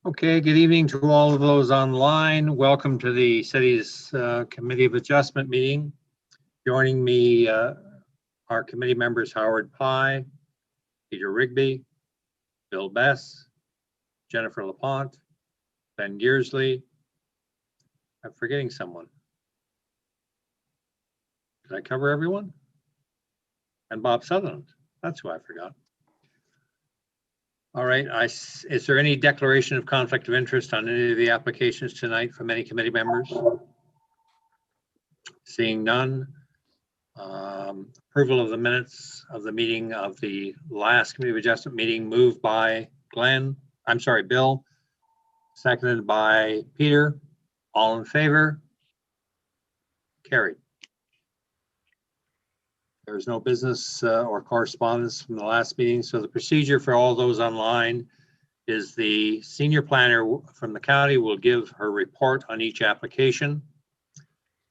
Okay, good evening to all of those online. Welcome to the city's Committee of Adjustment meeting. Joining me are committee members Howard Pye, Peter Rigby, Bill Bess, Jennifer LaPont, Ben Gearsley. I'm forgetting someone. Did I cover everyone? And Bob Sutherland. That's who I forgot. All right, is there any declaration of conflict of interest on any of the applications tonight from any committee members? Seeing none. Approval of the minutes of the meeting of the last Committee of Adjustment meeting moved by Bill, seconded by Peter. All in favor? Carried. There is no business or correspondence from the last meeting, so the procedure for all those online is the senior planner from the county will give her report on each application.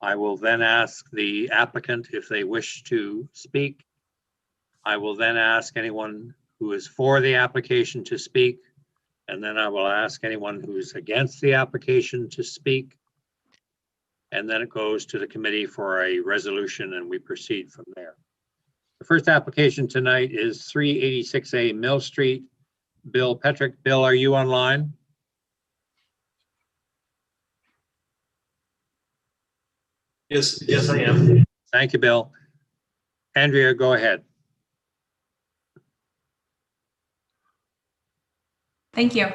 I will then ask the applicant if they wish to speak. I will then ask anyone who is for the application to speak, and then I will ask anyone who's against the application to speak. And then it goes to the committee for a resolution and we proceed from there. The first application tonight is 386A Mill Street. Bill Petrick. Bill, are you online? Yes, I am. Thank you, Bill. Andrea, go ahead. Thank you.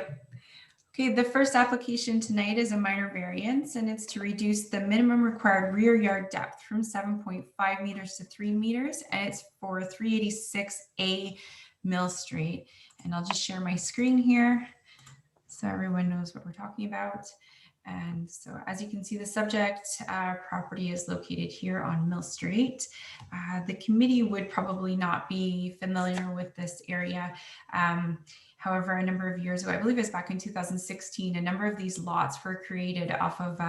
Okay, the first application tonight is a minor variance, and it's to reduce the minimum required rear yard depth from 7.5 meters to 3 meters, and it's for 386A Mill Street. And I'll just share my screen here so everyone knows what we're talking about. And so as you can see, the subject property is located here on Mill Street. The committee would probably not be familiar with this area. However, a number of years ago, I believe it was back in 2016, a number of these lots were created off of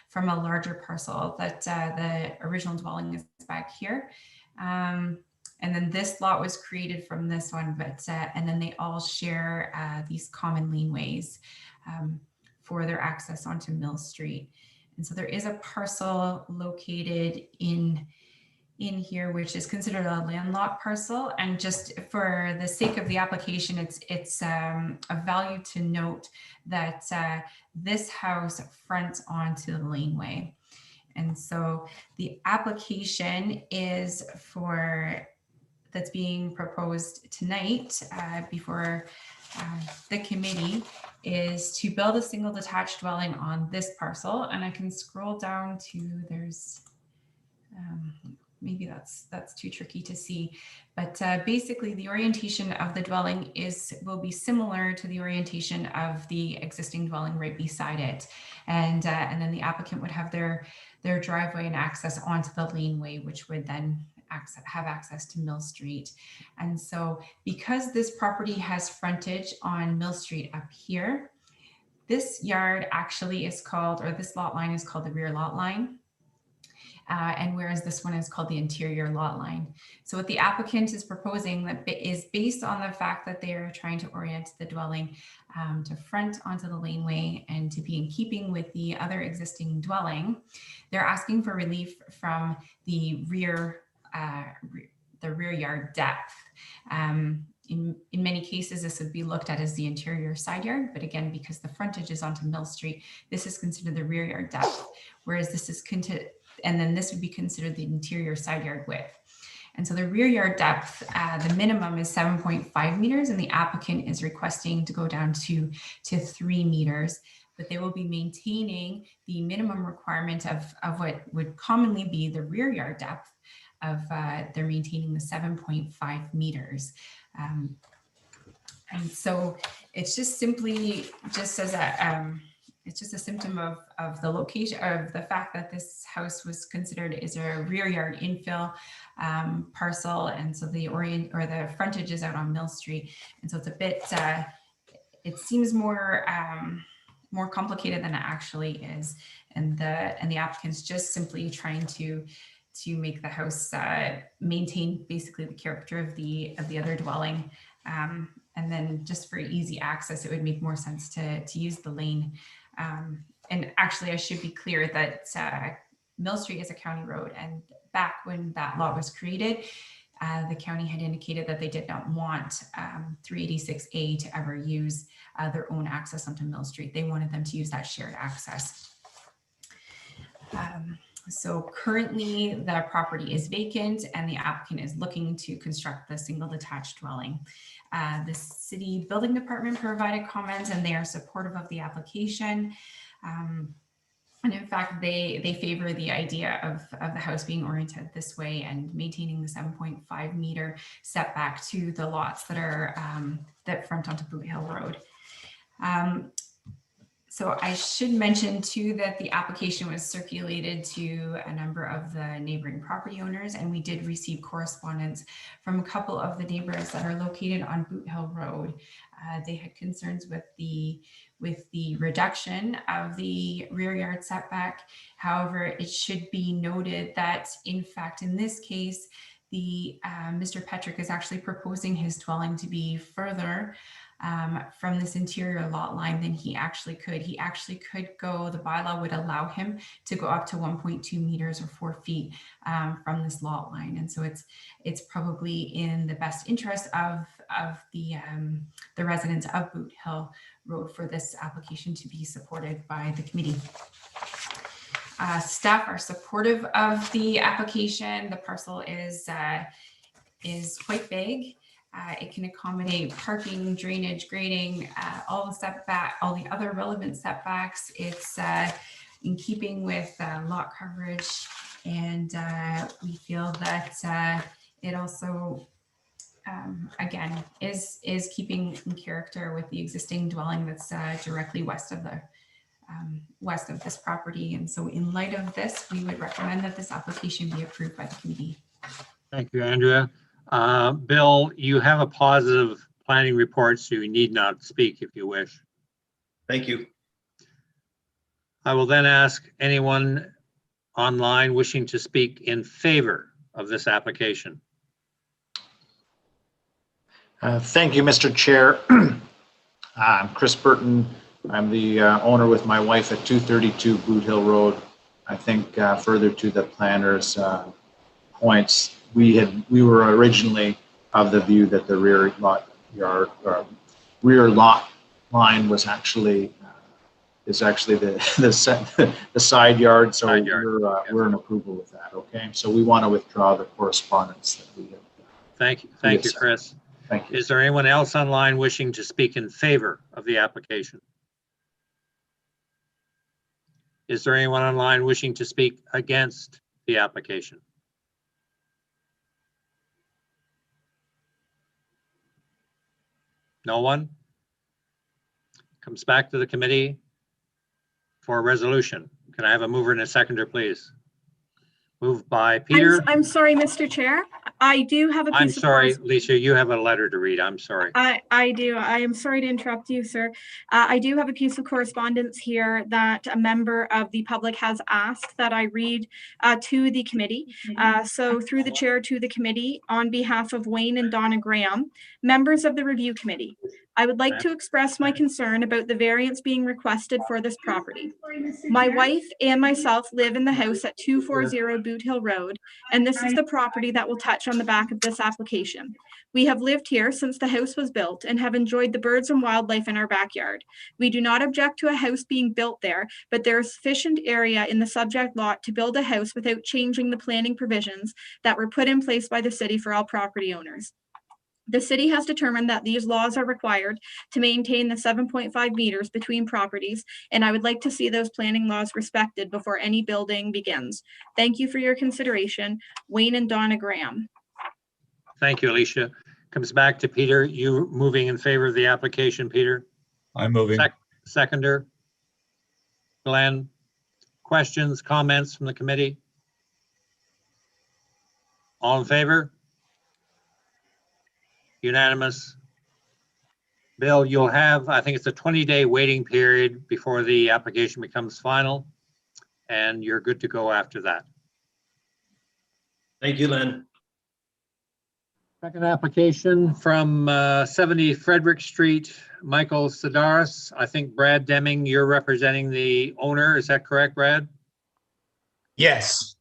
from a larger parcel that the original dwelling is back here. And then this lot was created from this one, but and then they all share these common laneways for their access onto Mill Street. And so there is a parcel located in here, which is considered a landlocked parcel. And just for the sake of the application, it's a value to note that this house fronts onto the laneway. And so the application is that's being proposed tonight before the committee is to build a single detached dwelling on this parcel. And I can scroll down to maybe that's too tricky to see, but basically the orientation of the dwelling will be similar to the orientation of the existing dwelling right beside it, and then the applicant would have their driveway and access onto the laneway, which would then have access to Mill Street. And so because this property has frontage on Mill Street up here, this yard actually is called, or this lot line is called the rear lot line. And whereas this one is called the interior lot line. So what the applicant is proposing that is based on the fact that they are trying to orient the dwelling to front onto the laneway and to be in keeping with the other existing dwelling. They're asking for relief from the rear yard depth. In many cases, this would be looked at as the interior side yard, but again, because the frontage is onto Mill Street, this is considered the rear yard depth, whereas this is and then this would be considered the interior side yard width. And so the rear yard depth, the minimum is 7.5 meters, and the applicant is requesting to go down to 3 meters, but they will be maintaining the minimum requirement of what would commonly be the rear yard depth of, they're maintaining the 7.5 meters. And so it's just simply just as it's just a symptom of the location, of the fact that this house was considered is a rear yard infill parcel, and so the frontage is out on Mill Street, and so it's a bit. It seems more complicated than it actually is, and the applicant's just simply trying to make the house maintain basically the character of the other dwelling. and then just for easy access, it would make more sense to use the lane. And actually, I should be clear that Mill Street is a county road, and back when that lot was created, the county had indicated that they did not want 386A to ever use their own access onto Mill Street. They wanted them to use that shared access. So currently the property is vacant and the applicant is looking to construct the single detached dwelling. The city building department provided comments and they are supportive of the application. And in fact, they favor the idea of the house being oriented this way and maintaining the 7.5 meter setback to the lots that are that front onto Boot Hill Road. So I should mention too that the application was circulated to a number of the neighboring property owners, and we did receive correspondence from a couple of the neighbors that are located on Boot Hill Road. They had concerns with the reduction of the rear yard setback. However, it should be noted that in fact, in this case, the Mr. Petrick is actually proposing his dwelling to be further from this interior lot line than he actually could. He actually could go, the bylaw would allow him to go up to 1.2 meters or 4 feet from this lot line. And so it's probably in the best interest of the residents of Boot Hill Road for this application to be supported by the committee. Staff are supportive of the application. The parcel is quite big. It can accommodate parking, drainage, grading, all the other relevant setbacks. It's in keeping with lot coverage, and we feel that it also, again, is keeping in character with the existing dwelling that's directly west of this property. And so, in light of this, we would recommend that this application be approved by the committee. Thank you, Andrea. Bill, you have a positive planning report, so you need not speak if you wish. Thank you. I will then ask anyone online wishing to speak in favor of this application. Thank you, Mr. Chair. I'm Chris Burton. I'm the owner with my wife at 232 Boot Hill Road. I think further to the planner's points, we were originally of the view that the rear lot line was actually the side yard. So Side yard, we're in approval with that. Okay, so we want to withdraw the correspondence that we have. Thank you, Chris. Thank you. Is there anyone else online wishing to speak in favor of the application? Is there anyone online wishing to speak against the application? No one? Comes back to the committee for a resolution. Can I have a mover and a seconder, please? Moved by Peter. I'm sorry, Mr. Chair. I do have a piece I'm of sorry, Lisa, you have a letter to read. I'm sorry. I do. I am sorry to interrupt you, sir. I do have a piece of correspondence here that a member of the public has asked that I read to the committee. So through the chair to the committee, on behalf of Wayne and Donna Graham, members of the review committee, I would like to express my concern about the variance being requested for this property. My wife and myself live in the house at 240 Boot Hill Road, and this is the property that will touch on the back of this application. We have lived here since the house was built and have enjoyed the birds and wildlife in our backyard. We do not object to a house being built there, but there is sufficient area in the subject lot to build a house without changing the planning provisions that were put in place by the city for all property owners. The city has determined that these laws are required to maintain the 7.5 meters between properties, and I would like to see those planning laws respected before any building begins. Thank you for your consideration. Wayne and Donna Graham. Thank you, Alicia. Comes back to Peter. You moving in favor of the application, Peter? I'm moving. Seconder? Glenn? Questions, comments from the committee? All in favor? Unanimous. Bill, you'll have, I think it's a 20-day waiting period before the application becomes final, and you're good to go after that. Thank you, Len. Second application from 70 Frederick Street, Michael Sidaris. I think Brad Deming, you're representing the owner. Is that correct, Brad? Yes,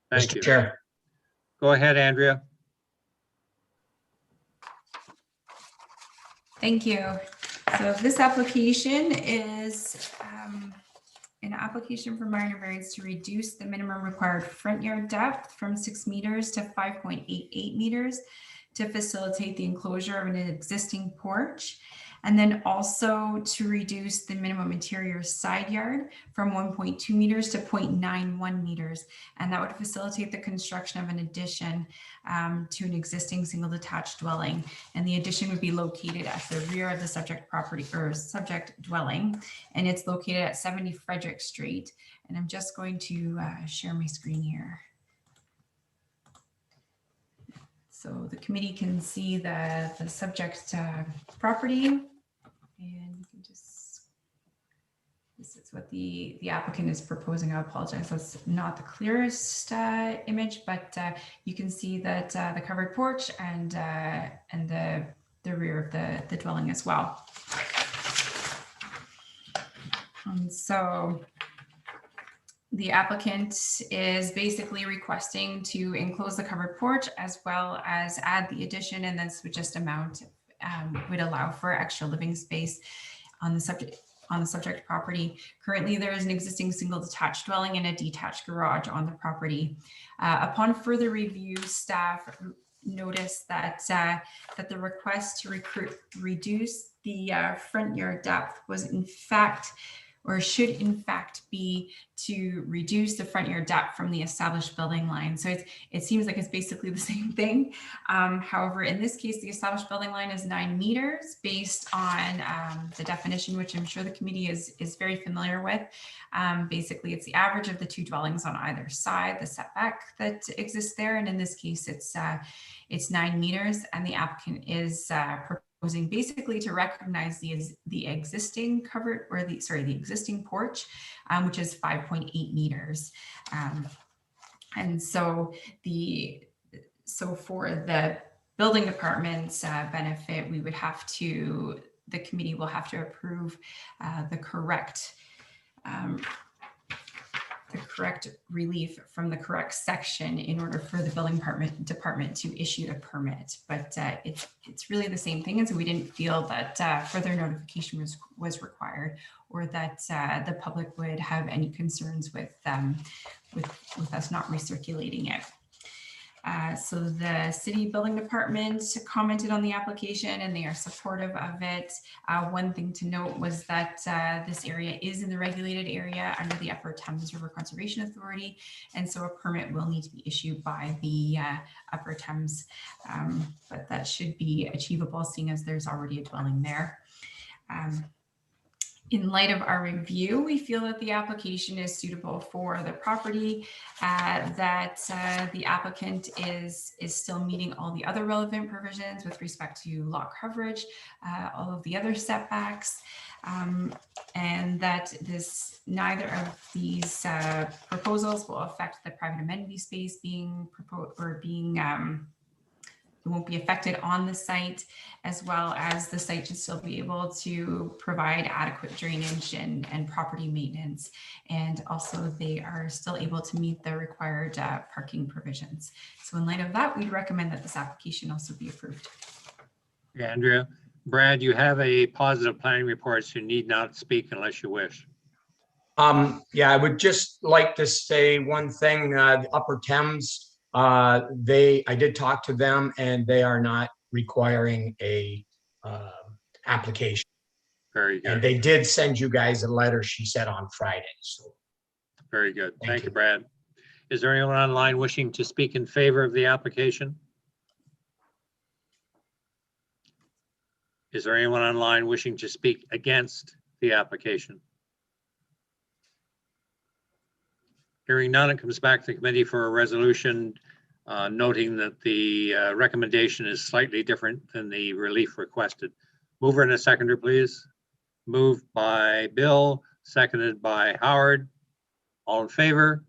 Thank Mr. you. Chair. Go ahead, Andrea. Thank you. So this application is an application for minor variance to reduce the minimum required front yard depth from 6 meters to 5.88 meters to facilitate the enclosure of an existing porch, and then also to reduce the minimum interior side yard from 1.2 meters to 0.91 meters. And that would facilitate the construction of an addition to an existing single detached dwelling. And the addition would be located at the rear of the subject property or subject dwelling. And it's located at 70 Frederick Street. And I'm just going to share my screen here. So the committee can see the subject property, and you can just, this is what the applicant is proposing. I apologize, that's not the clearest image, but you can see that the covered porch and the rear of the dwelling as well. And so the applicant is basically requesting to enclose the covered porch as well as add the addition, and this would just would allow for extra living space on the subject property. Currently, there is an existing single detached dwelling and a detached garage on the property. Upon further review, staff noticed that the request to reduce the front yard depth was in fact, or should in fact be, to reduce the front yard depth from the established building line. So it seems like it's basically the same thing. However, in this case, the established building line is 9 meters based on the definition, which I'm sure the committee is very familiar with. Basically, it's the average of the two dwellings on either side, the setback that exists there. And in this case, it's 9 meters, and the applicant is proposing basically to recognize the existing covered, or the existing porch, which is 5.8 meters. And so for the building department's benefit, the committee will have to approve the correct relief from the correct section in order for the building department to issue the permit. But it's really the same thing, and so we didn't feel that further notification was required, or that the public would have any concerns with us not recirculating it. So the city building department commented on the application, and they are supportive of it. One thing to note was that this area is in the regulated area under the Upper Thames River Conservation Authority, and so a permit will need to be issued by the Upper Thames, but that should be achievable, seeing as there's already a dwelling there. In light of our review, we feel that the application is suitable for the property, that the applicant is still meeting all the other relevant provisions with respect to lot coverage, all of the other setbacks, and that neither of these proposals will affect the private amenity space being proposed or being it won't be affected on the site, as well as the site should still be able to provide adequate drainage and property maintenance. And also they are still able to meet the required parking provisions. So in light of that, we'd recommend that this application also be approved. Yeah, Andrea. Brad, you have a positive planning report, so you need not speak unless you wish. Yeah, I would just like to say one thing, the Upper Thames, I did talk to them, and they are not requiring a application. Very good. And they did send you guys a letter, she said, on Friday. So very good. Thank you, you, Brad. Is there anyone online wishing to speak in favor of the application? Is there anyone online wishing to speak against the application? Hearing none, it comes back to the committee for a resolution noting that the recommendation is slightly different than the relief requested. Mover and a seconder, please. Moved by Bill, seconded by Howard. All in favor?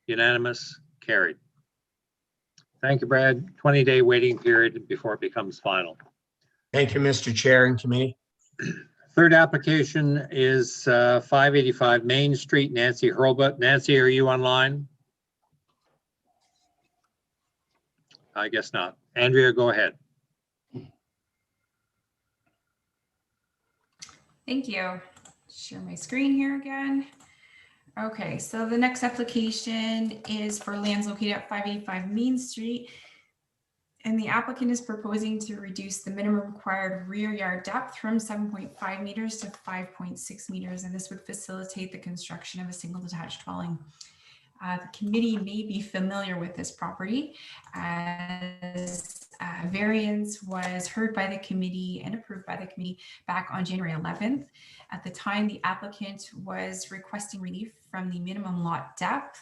Unanimous, carried. Thank you, Brad. 20-day waiting period before it becomes final. Thank you, Mr. Chair and committee. Third application is 585 Main Street, Nancy Hurlbut. Nancy, are you online? I guess not. Andrea, go ahead. Thank you. Share my screen here again. Okay, so the next application is for lands located at 585 Main Street. And the applicant is proposing to reduce the minimum required rear yard depth from 7.5 meters to 5.6 meters. And this would facilitate the construction of a single detached dwelling. The committee may be familiar with this property as variance was heard by the committee and approved by the committee back on January 11th. At the time, the applicant was requesting relief from the minimum lot depth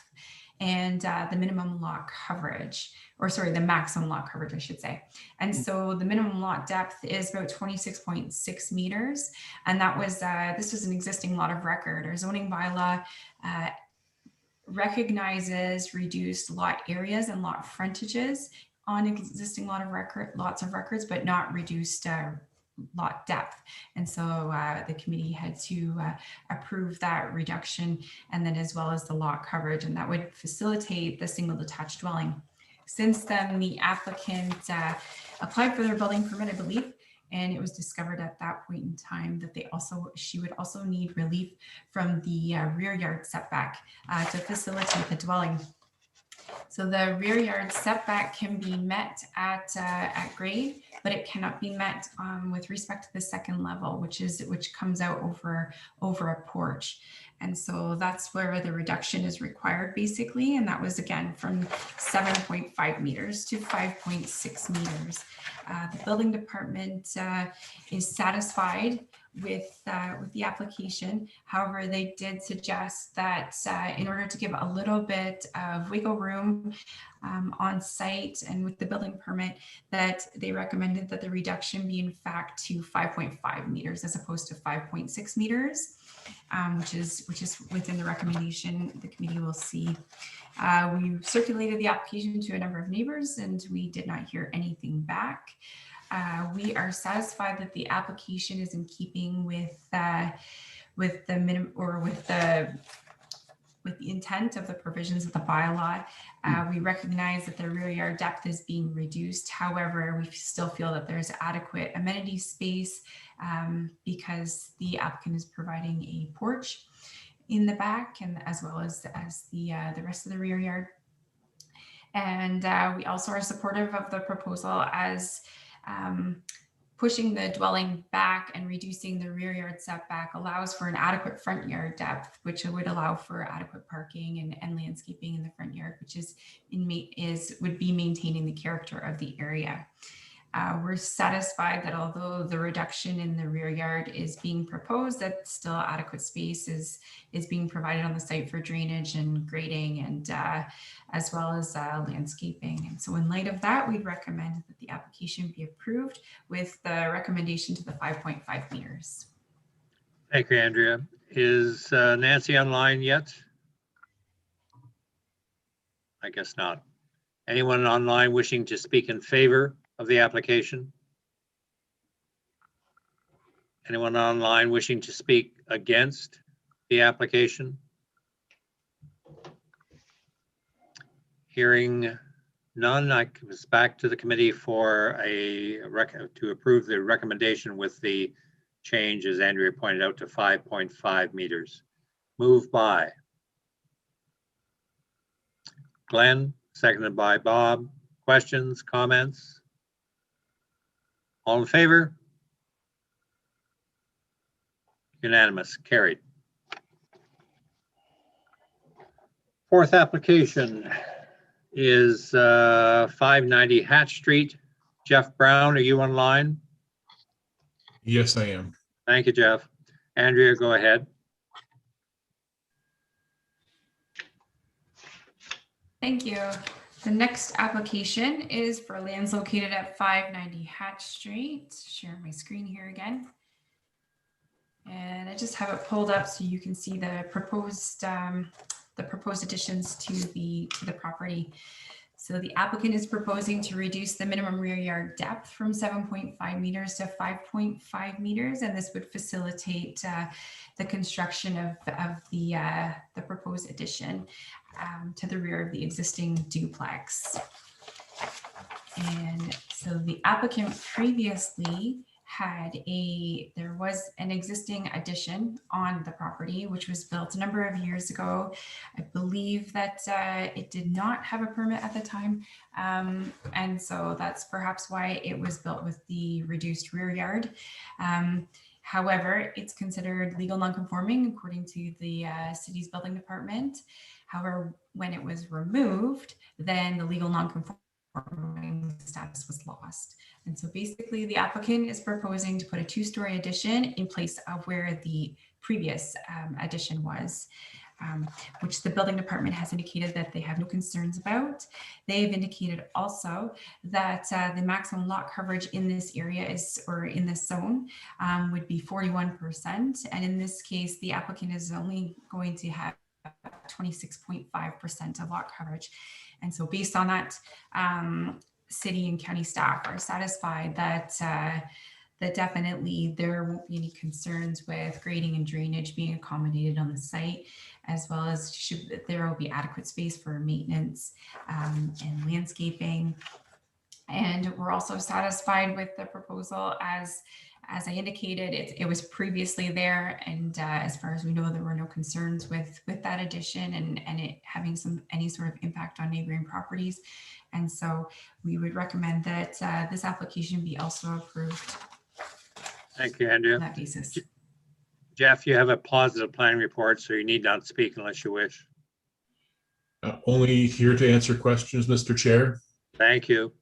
and the minimum lot coverage, or sorry, the maximum lot coverage, I should say. And so the minimum lot depth is about 26.6 meters. And that was, this was an existing lot of record. Our zoning bylaw recognizes reduced lot areas and lot frontages on existing lots of records, but not reduced lot depth. And so the committee had to approve that reduction, and then as well as the lot coverage, and that would facilitate the single detached dwelling. Since then, the applicant applied for their building permit, I believe, and it was discovered at that point in time that she would also need relief from the rear yard setback to facilitate the dwelling. So the rear yard setback can be met at grade, but it cannot be met with respect to the second level, which comes out over a porch. And so that's where the reduction is required basically. And that was again from 7.5 meters to 5.6 meters. The building department is satisfied with the application. However, they did suggest that in order to give a little bit of wiggle room on site and with the building permit, that they recommended that the reduction be in fact to 5.5 meters as opposed to 5.6 meters, which is within the recommendation the committee will see. We circulated the application to a number of neighbors and we did not hear anything back. We are satisfied that the application is in keeping with the minimum or with the intent of the provisions of the bylaw. We recognize that the rear yard depth is being reduced. However, we still feel that there's adequate amenity space because the applicant is providing a porch in the back and as well as the rest of the rear yard. And we also are supportive of the proposal as pushing the dwelling back and reducing the rear yard setback allows for an adequate front yard depth, which would allow for adequate parking and landscaping in the front yard, which would be maintaining the character of the area. We're satisfied that although the reduction in the rear yard is being proposed, that still adequate space is being provided on the site for drainage and grading and as well as landscaping. And so in light of that, we'd recommend that the application be approved with the recommendation to the 5.5 meters. Thank you, Andrea. Is Nancy online yet? I guess not. Anyone online wishing to speak in favor of the application? Anyone online wishing to speak against the application? Hearing none, I was back to the committee for to approve the recommendation with the change, as Andrea pointed out, to 5.5 meters. Moved by Glenn, seconded by Bob. Questions, comments? All in favor? Unanimous, carried. Fourth application is 590 Hatch Street. Jeff Brown, are you online? Yes, I am. Thank you, Jeff. Andrea, go ahead. Thank you. The next application is for lands located at 590 Hatch Street. Share my screen here again. And I just have it pulled up so you can see the proposed additions to the property. So the applicant is proposing to reduce the minimum rear yard depth from 7.5 meters to 5.5 meters, and this would facilitate the construction of the proposed addition to the rear of the existing duplex. And so the applicant previously there was an existing addition on the property, which was built a number of years ago. I believe that it did not have a permit at the time. And so that's perhaps why it was built with the reduced rear yard. However, it's considered legal nonconforming according to the city's building department. However, when it was removed, then the legal nonconforming status was lost. And so basically the applicant is proposing to put a 2-story addition in place of where the previous addition was, which the building department has indicated that they have no concerns about. They've indicated also that the maximum lot coverage in this area in this zone would be 41%. And in this case, the applicant is only going to have 26.5% of lot coverage. And so based on that, city and county staff are satisfied that that definitely there won't be any concerns with grading and drainage being accommodated on the site, as well as there will be adequate space for maintenance and landscaping. And we're also satisfied with the proposal as I indicated, it was previously there, and as far as we know, there were no concerns with that addition and it having any sort of impact on neighboring properties. And so we would recommend that this application be also approved. Thank you, Andrea. On that basis. Jeff, you have a positive planning report, so you need not speak unless you wish. Only here to answer questions, Mr. Chair. Thank you.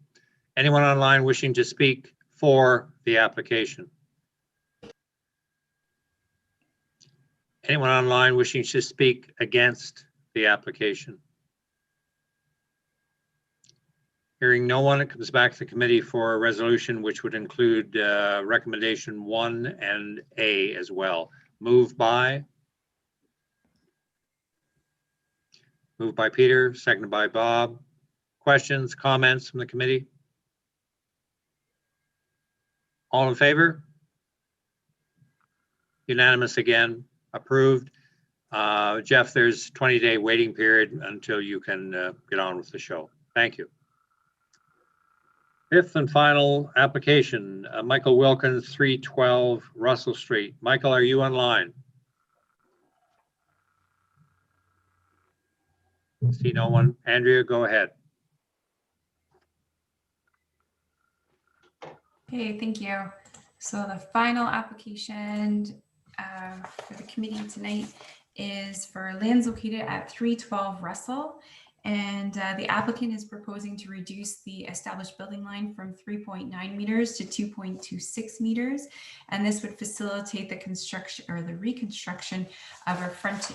Anyone online wishing to speak for the application? Anyone online wishing to speak against the application? Hearing no one, it comes back to the committee for a resolution which would include recommendation 1 and A as well. Moved by Peter, seconded by Bob. Questions, comments from the committee? All in favor? Unanimous again, approved. Jeff, there's 20-day waiting period until you can get on with the show. Thank you. Fifth and final application, Michael Wilkins, 312 Russell Street. Michael, are you online? See no one. Andrea, go ahead. Okay, thank you. So the final application for the committee tonight is for lands located at 312 Russell. And the applicant is proposing to reduce the established building line from 3.9 meters to 2.26 meters. And this would facilitate the construction or the reconstruction of a front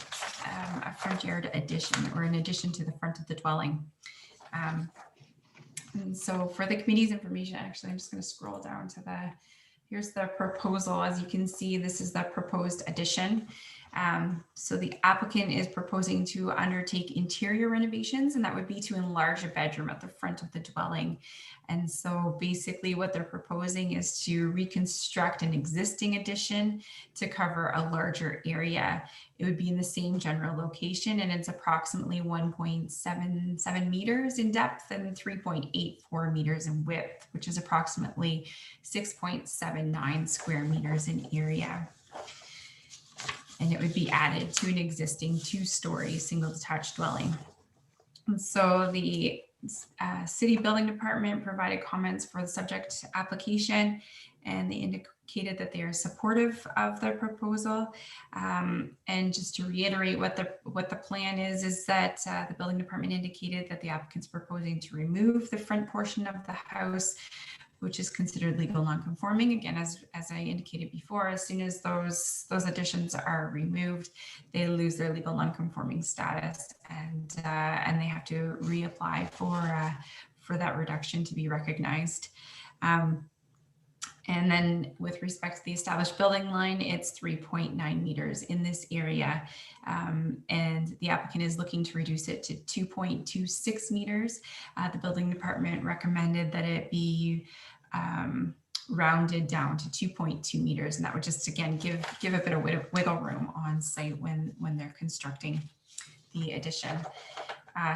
yard addition, or an addition to the front of the dwelling. And so for the committee's information, actually, I'm just going to scroll down to here's the proposal. As you can see, this is the proposed addition. So the applicant is proposing to undertake interior renovations, and that would be to enlarge a bedroom at the front of the dwelling. And so basically what they're proposing is to reconstruct an existing addition to cover a larger area. It would be in the same general location, and it's approximately 1.77 meters in depth and 3.84 meters in width, which is approximately 6.79 square meters in area. And it would be added to an existing 2-story single detached dwelling. And so the city building department provided comments for the subject application, and they indicated that they are supportive of the proposal. And just to reiterate what the plan is that the building department indicated that the applicant's proposing to remove the front portion of the house, which is considered legal non-conforming. Again, as I indicated before, as soon as those additions are removed, they lose their legal non-conforming status, and they have to reapply for that reduction to be recognized. And then with respect to the established building line, it's 3.9 meters in this area. And the applicant is looking to reduce it to 2.26 meters. The building department recommended that it be rounded down to 2.2 meters. And that would just, again, give a bit of wiggle room on site when they're constructing the addition.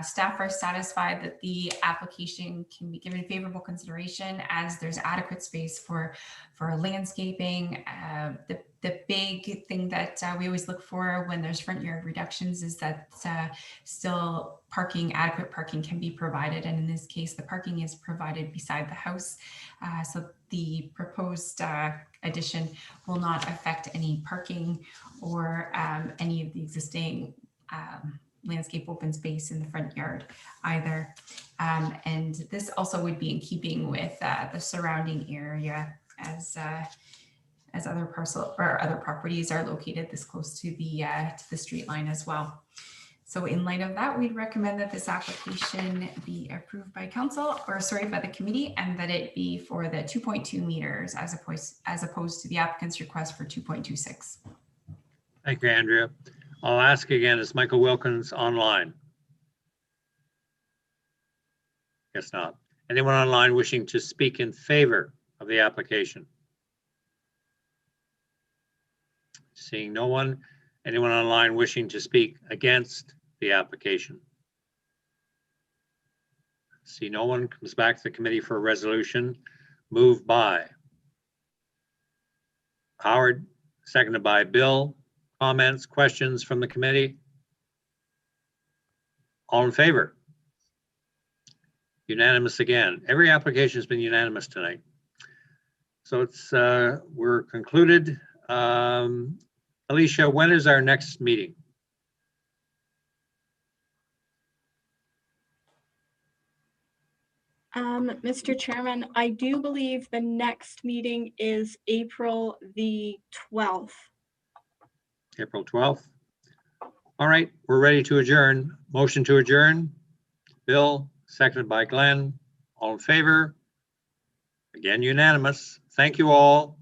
Staff are satisfied that the application can be given favorable consideration as there's adequate space for landscaping. The big thing that we always look for when there's front yard reductions is that still adequate parking can be provided. And in this case, the parking is provided beside the house. So the proposed addition will not affect any parking or any of the existing landscape open space in the front yard either. And this also would be in keeping with the surrounding area as other properties are located this close to the street line as well. So in light of that, we'd recommend that this application be approved by by the committee, and that it be for the 2.2 meters as opposed to the applicant's request for 2.26. Thank you, Andrea. I'll ask again, is Michael Wilkins online? Guess not. Anyone online wishing to speak in favor of the application? Seeing no one. Anyone online wishing to speak against the application? See no one. Comes back to the committee for a resolution. Moved by Howard, seconded by Bill. Comments, questions from the committee? All in favor? Unanimous again. Every application has been unanimous tonight. So it's we're concluded. Alicia, when is our next meeting? Mr. Chairman, I do believe the next meeting is April the 12th. April 12th. All right, we're ready to adjourn. Motion to adjourn. Bill, seconded by Glenn. All in favor? Again, unanimous. Thank you all.